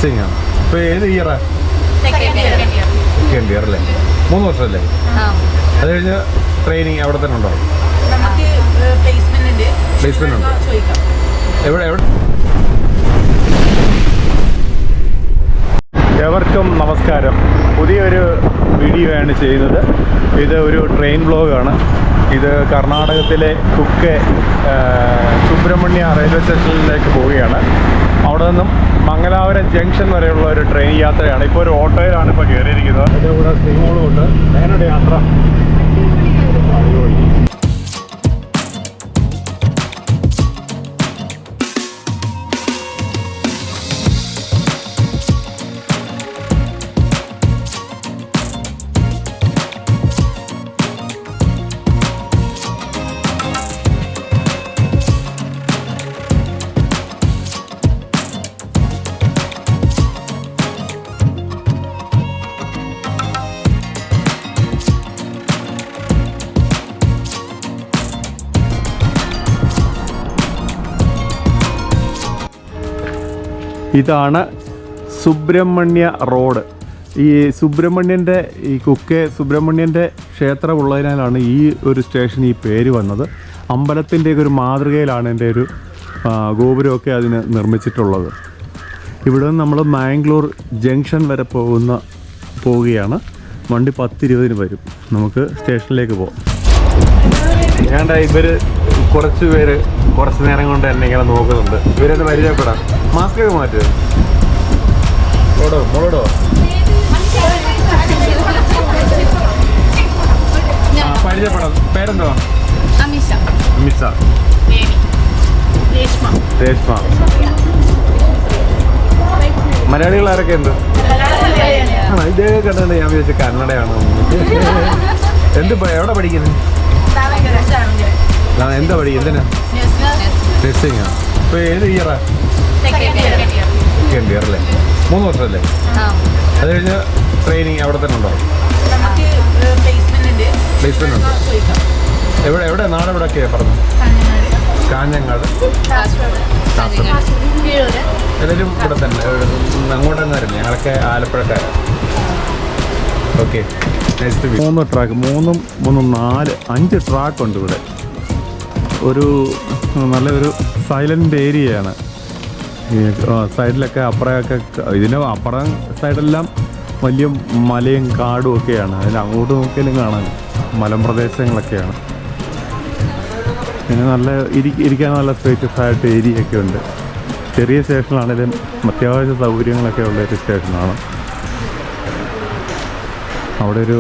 Nursing ആണ്. ഇപ്പോൾ ഏത് ഇയറാ? സെക്കൻഡ് ഇയർ അല്ലേ? 3 വർഷമല്ലേ? അത് കഴിഞ്ഞ് ട്രെയിനിങ് അവിടെ തന്നെ ഉണ്ടോ? പ്ലേസ്മെന്റ് ഉണ്ടോ? എവിടെ? എവർക്കും നമസ്കാരം. പുതിയൊരു വീഡിയോ ആണ് ചെയ്യുന്നത്. ഇത് ഒരു ട്രെയിൻ വ്ലോഗാണ്. ഇത് കർണാടകത്തിലെ കുക്കെ സുബ്രഹ്മണ്യ റെയിൽവേ സ്റ്റേഷനിലേക്ക് പോവുകയാണ്. അവിടെ നിന്നും മംഗലാപുരം ജംഗ്ഷൻ വരെയുള്ള ഒരു ട്രെയിൻ യാത്രയാണ്. ഇപ്പോൾ ഒരു ഓട്ടോയിലാണ് ഇപ്പോൾ കയറിയിരിക്കുന്നത്. അതിൻ്റെ കൂടെ സ്ത്രീകളും ഉണ്ട്. ട്രെയിനുടെ യാത്ര അടിപൊളി. ഇതാണ് സുബ്രഹ്മണ്യ റോഡ്. ഈ സുബ്രഹ്മണ്യൻ്റെ ഈ കുക്കെ സുബ്രഹ്മണ്യൻ്റെ ക്ഷേത്രം ഉള്ളതിനാലാണ് ഈ ഒരു സ്റ്റേഷൻ ഈ പേര് വന്നത്. അമ്പലത്തിൻ്റെയൊക്കെ ഒരു മാതൃകയിലാണ് എൻ്റെ ഒരു ഗോപുരമൊക്കെ അതിന് നിർമ്മിച്ചിട്ടുള്ളത്. ഇവിടെ നിന്ന് നമ്മൾ മാംഗ്ലൂർ ജംഗ്ഷൻ വരെ പോവുകയാണ്. വണ്ടി 10:20 വരും. നമുക്ക് സ്റ്റേഷനിലേക്ക് പോകാം. വേണ്ട, ഇവർ കുറച്ച് പേര് കുറച്ച് നേരം കൊണ്ട് തന്നെ ഇങ്ങനെ നോക്കുന്നുണ്ട്. ഇവരൊന്ന് പരിചയപ്പെടാം. മാസ്ക് ഒക്കെ മാറ്റുക. മോളോടോ പരിചയപ്പെടാം. പേരെന്തോ? മിസ. രേഷ്മ. മലയാളികൾ ആരൊക്കെ ഉണ്ട്? ഇദ്ദേഹം കണ്ടത് ഞാൻ വിചാരിച്ച കന്നഡയാണോ. എവിടെ പഠിക്കുന്നത്? എന്താ പഠിക്കുന്നത്? എന്തിനാ? നഴ്സിംഗ് ആണ്. ഇപ്പോൾ ഏത് ഇയറാ? സെക്കൻഡ് ഇയർ അല്ലേ? 3 വർഷമല്ലേ? അത് കഴിഞ്ഞ് ട്രെയിനിങ് അവിടെ തന്നെ ഉണ്ടോ? പ്ലേസ്മെന്റ് ഉണ്ടോ? എവിടെ നാട് എവിടെയൊക്കെയാണ് പറഞ്ഞത്? കാഞ്ഞങ്ങാട്, എല്ലാവരും ഇവിടെ തന്നെ. അങ്ങോട്ടൊന്നും ഞങ്ങളൊക്കെ ആലപ്പുഴക്കാരാണ്. ഓക്കെ, 3 ട്രാക്ക് 4 ട്രാക്ക് ഉണ്ട് ഇവിടെ. ഒരു നല്ലൊരു സൈലൻ്റ് ഏരിയയാണ്. ഈ സൈഡിലൊക്കെ അപ്പുറമൊക്കെ അപ്പുറം സൈഡെല്ലാം വലിയ മലയും കാടും ഒക്കെയാണ്. അതിന് അങ്ങോട്ട് നോക്കിയാലും കാണാൻ മലമ്പ്രദേശങ്ങളൊക്കെയാണ്. പിന്നെ നല്ല ഇരിക്കാൻ നല്ല സ്പേഷ്യസ് ആയിട്ട് ഏരിയ ഒക്കെ ഉണ്ട്. ചെറിയ സ്റ്റേഷനാണെങ്കിലും അത്യാവശ്യ സൗകര്യങ്ങളൊക്കെ ഉള്ളൊരു സ്റ്റേഷനാണ്. അവിടെ ഒരു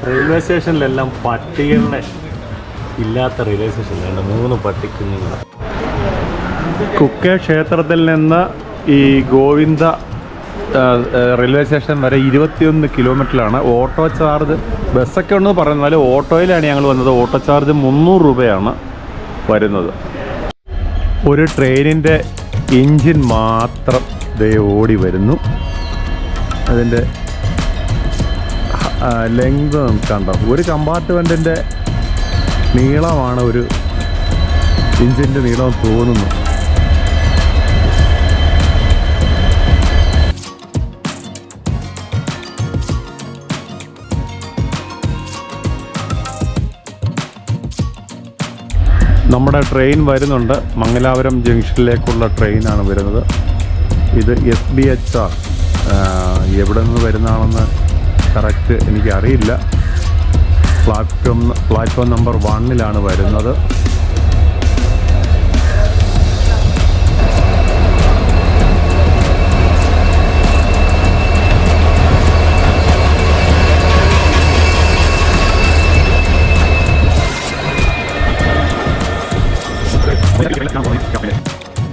റെയിൽവേ സ്റ്റേഷനിലെല്ലാം പട്ടികളുടെ ഇല്ലാത്ത റെയിൽവേ സ്റ്റേഷനിലുണ്ട്. 3 പട്ടിക്കുഞ്ഞുങ്ങൾ. കുക്കെ ക്ഷേത്രത്തിൽ നിന്ന് ഈ ഗോവിന്ദ റെയിൽവേ സ്റ്റേഷൻ വരെ 21 കിലോമീറ്ററിലാണ്. ഓട്ടോ ചാർജ് ബസ്സൊക്കെ ഉണ്ടെന്ന് പറയുന്നത്. ഓട്ടോയിലാണ് ഞങ്ങൾ വന്നത്. ഓട്ടോ ചാർജ് 300 രൂപയാണ് വരുന്നത്. ഒരു ട്രെയിനിൻ്റെ എൻജിൻ മാത്രം ഓടി വരുന്നു. അതിൻ്റെ ലെങ്ത് കണ്ടോ? ഒരു കമ്പാർട്ട്മെൻറ്റിൻ്റെ നീളമാണ് ഒരു എൻജിൻ്റെ നീളം തോന്നുന്നു. നമ്മുടെ ട്രെയിൻ വരുന്നുണ്ട്. മംഗലാപുരം ജംഗ്ഷനിലേക്കുള്ള ട്രെയിനാണ് വരുന്നത്. ഇത് SBHR. എവിടെ നിന്ന് വരുന്നതാണെന്ന് കറക്റ്റ് എനിക്കറിയില്ല. പ്ലാറ്റ്ഫോം നമ്പർ 1 വരുന്നത്.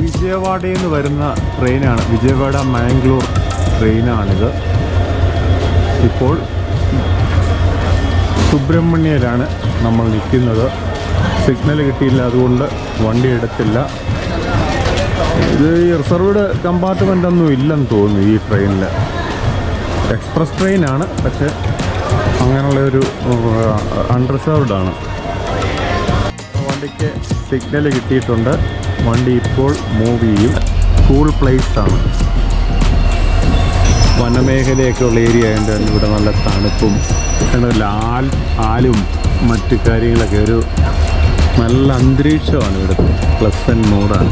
വിജയവാഡയിൽ നിന്ന് വരുന്ന ട്രെയിനാണ്. വിജയവാഡ മാംഗ്ലൂർ ട്രെയിനാണിത്. ഇപ്പോൾ സുബ്രഹ്മണ്യയിലാണ് നമ്മൾ നിൽക്കുന്നത്. സിഗ്നൽ കിട്ടിയില്ല, അതുകൊണ്ട് വണ്ടി എടുത്തില്ല. ഇത് ഈ റിസർവ്ഡ് കമ്പാർട്ട്മെൻ്റൊന്നും ഇല്ലെന്ന് തോന്നുന്നു ഈ ട്രെയിനിൽ. എക്സ്പ്രസ് ട്രെയിനാണ്, പക്ഷേ അങ്ങനെയുള്ളൊരു അൺറിസർവ്ഡ് ആണ്. വണ്ടിക്ക് സിഗ്നൽ കിട്ടിയിട്ടുണ്ട്. വണ്ടി ഇപ്പോൾ മൂവ് ചെയ്യും. കൂൾ പ്ലേസ് ആണ്. വനമേഖലയൊക്കെ ഉള്ള ഏരിയ ആയതുകൊണ്ട് തന്നെ ഇവിടെ നല്ല തണുപ്പും ആലും മറ്റു കാര്യങ്ങളൊക്കെ ഒരു നല്ല അന്തരീക്ഷമാണ് ഇവിടുത്തെ. പ്ലസന്റ് മൂഡാണ്.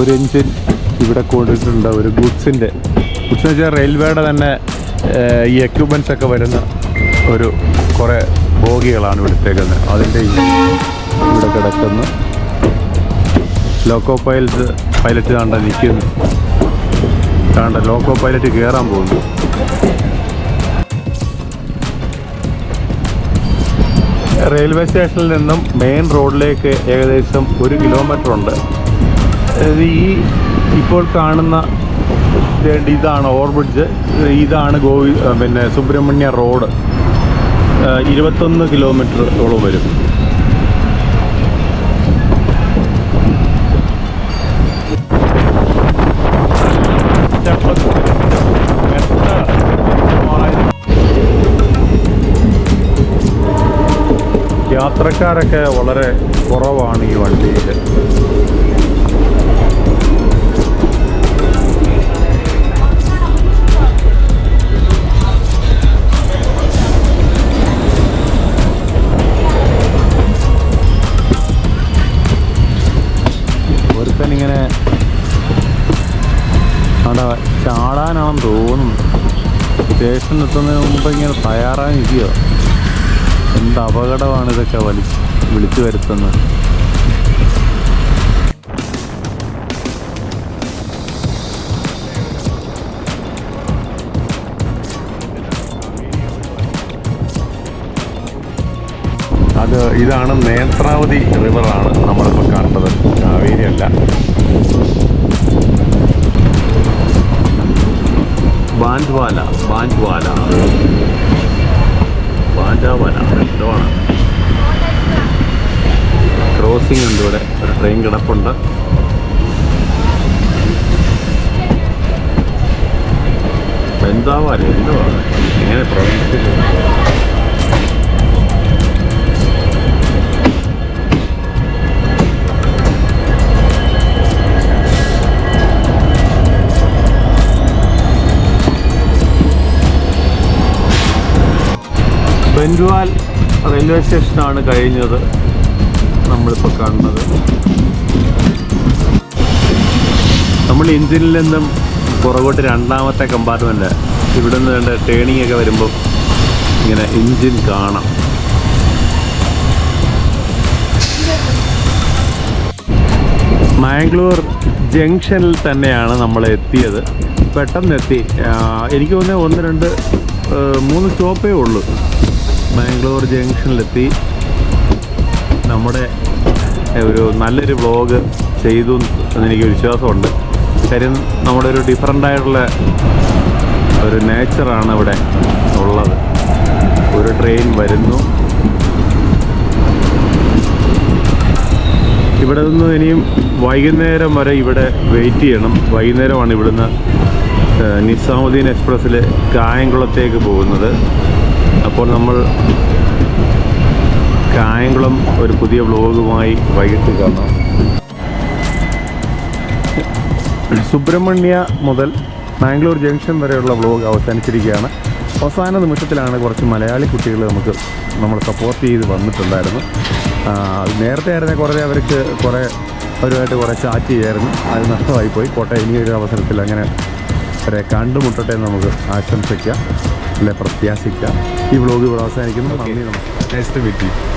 ഒരു എഞ്ചിൻ ഇവിടെ കൊണ്ടിട്ടുണ്ട്, ഒരു ഗുഡ്സിൻ്റെ വെച്ചാൽ റെയിൽവേയുടെ തന്നെ ഈ എക്യുപ്മെൻറ്റ്സ് ഒക്കെ വരുന്ന ഒരു കുറേ ബോഗികളാണ് ഇവിടുത്തേക്കുന്നത്. അതിൻ്റെ ഇവിടെ കിടക്കുന്ന ലോക്കോ പൈലറ്റ് കണ്ട നിൽക്കുന്നു, കണ്ട ലോക്കോ പൈലറ്റ് കയറാൻ പോകുന്നു. റെയിൽവേ സ്റ്റേഷനിൽ നിന്നും മെയിൻ റോഡിലേക്ക് ഏകദേശം 1 കിലോമീറ്റർ ഉണ്ട്. ഈ ഇപ്പോൾ കാണുന്ന ഇതാണ് ഓവർബ്രിഡ്ജ്, ഇതാണ് പിന്നെ സുബ്രഹ്മണ്യ റോഡ്. 21 കിലോമീറ്ററോളം വരും. യാത്രക്കാരൊക്കെ വളരെ കുറവാണ് ഈ വണ്ടിയിൽ. ഒരുത്തനിങ്ങനെ അവിടെ ചാടാനാണെന്ന് തോന്നുന്നു. സ്റ്റേഷനിൽ എത്തുന്നതിന് മുമ്പ് ഇങ്ങനെ തയ്യാറായിരിക്കുകയോ. എന്ത് അപകടമാണ് ഇതൊക്കെ വിളിച്ചു വരുത്തുന്നത്. ഇതാണ് നേത്രാവതി റിവറാണ് നമ്മളിപ്പോൾ കണ്ടത്, കാവേരി അല്ല. ബാൻഡ്വാല എന്താണ് ക്രോസിംഗ് ഉണ്ട്. ഇവിടെ ഒരു ട്രെയിൻ കിടപ്പുണ്ട്. ബന്ധാവാല എന്തുവാണ് എങ്ങനെ പ്രൊവിൻസിൽ ബൻഡ്വാൽ റെയിൽവേ സ്റ്റേഷനാണ് കഴിഞ്ഞത് നമ്മളിപ്പോൾ കാണുന്നത്. നമ്മൾ എഞ്ചിനിൽ നിന്നും പുറകോട്ട് രണ്ടാമത്തെ കമ്പാർട്ട്മെൻറ്റ് ഇവിടെ നിന്ന് വേണ്ട ടേണിംഗ് ഒക്കെ വരുമ്പോൾ ഇങ്ങനെ എഞ്ചിൻ കാണാം. മാംഗ്ലൂർ ജംഗ്ഷനിൽ തന്നെയാണ് നമ്മൾ എത്തിയത്. പെട്ടെന്ന് എത്തി. എനിക്ക് തോന്നുന്നത് 1, 2, 3 സ്റ്റോപ്പേ ഉള്ളൂ. മാംഗ്ലൂർ ജംഗ്ഷനിലെത്തി. നമ്മുടെ നല്ലൊരു വ്ളോഗ് ചെയ്തു എന്നെനിക്ക് വിശ്വാസമുണ്ട്. കാര്യം നമ്മുടെ ഒരു ഡിഫറൻ്റായിട്ടുള്ള ഒരു നേച്ചറാണ് ഇവിടെ ഉള്ളത്. ഒരു ട്രെയിൻ വരുന്നു. ഇവിടെ നിന്ന് ഇനിയും വൈകുന്നേരം വരെ ഇവിടെ വെയിറ്റ് ചെയ്യണം. വൈകുന്നേരമാണ് ഇവിടുന്ന് നിസാമുദ്ദീൻ എക്സ്പ്രസ്സിൽ കായംകുളത്തേക്ക് പോകുന്നത്. അപ്പോൾ നമ്മൾ കായംകുളം ഒരു പുതിയ വ്ലോഗുമായി വൈകിട്ട് കാണാം. സുബ്രഹ്മണ്യ മുതൽ മാംഗ്ലൂർ ജംഗ്ഷൻ വരെയുള്ള വ്ലോഗ് അവസാനിച്ചിരിക്കുകയാണ്. അവസാന നിമിഷത്തിലാണ് കുറച്ച് മലയാളി കുട്ടികൾ നമ്മളെ സപ്പോർട്ട് ചെയ്ത് വന്നിട്ടുണ്ടായിരുന്നു. നേരത്തെ ആയിരുന്നെ അവരുമായിട്ട് കുറേ ചാറ്റ് ചെയ്യായിരുന്നു. അത് നഷ്ടമായിപ്പോയി. കോട്ടെ ഇനിയൊരു അവസരത്തിൽ അങ്ങനെ അവരെ കണ്ടുമുട്ടട്ടെ എന്ന് നമുക്ക് ആശംസിക്കാം, അല്ലെ പ്രത്യാശിക്കാം. ഈ വ്ലോഗ് ഇവിടെ അവസാനിക്കുന്നു. നന്ദി, നമസ്കാരം.